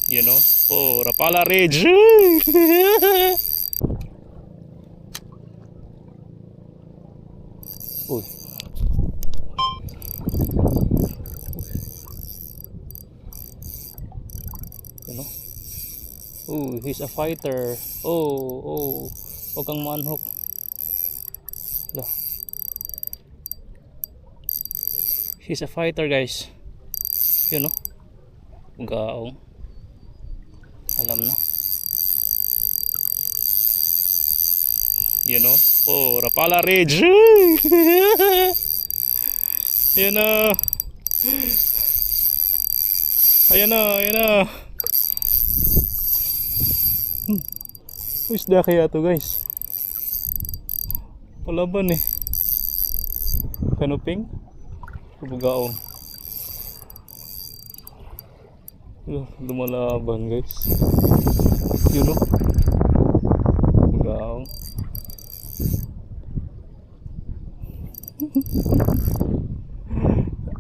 You know? Oh, Rapala Ridge. Uy. You know? Oh, he's a fighter. Oh. Huwag kang ma-unhook. He's a fighter, guys. You know? Gaong. Alam na. You know? Oh, Rapala Ridge. Ayan na. Ayan na. Isda kaya to, guys? Palaban eh. Kanuping? Bugaong. Lumalaban, guys. You know? Bugaong.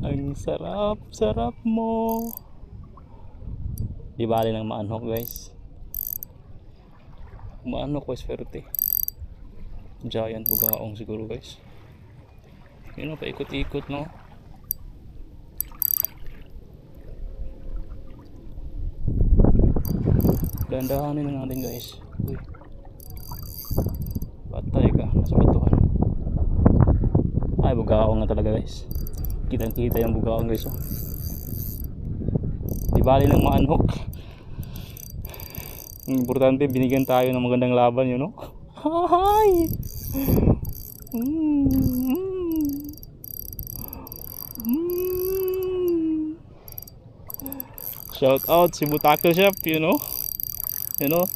Ang sarap mo. Di bali ng maanhok, guys. Maanhok ko swerte. Giant bugaong siguro, guys. Yun know, paikot-ikot, no? Dandahanin na natin, guys. Uy. Patay ka, nasa batuhan. Ay, bugaong nga talaga, guys. Kitang-kita yung bugaong, guys, oh. Di bali ng maanhok. Ang importante, binigyan tayo ng magandang laban, you know? Hi! Shout out si Butako Chef, you know? You know?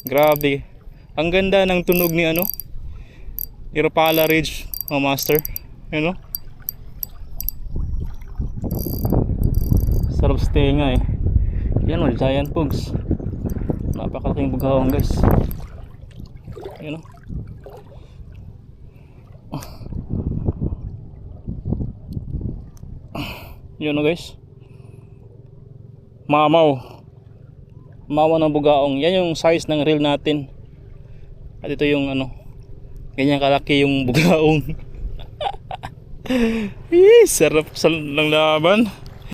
Grabe. Ang ganda ng tunog ni ano? Rapala Ridge, oh master. You know? Sarap stay nga eh. Yan o, giant pugs. Napakalaking bugahong, guys. You know? Yun o, guys. Mamaw ng bugaong. Yan yung size ng reel natin. At ito yung ano, ganyan kalaki yung bugaong. Sarap ng laban.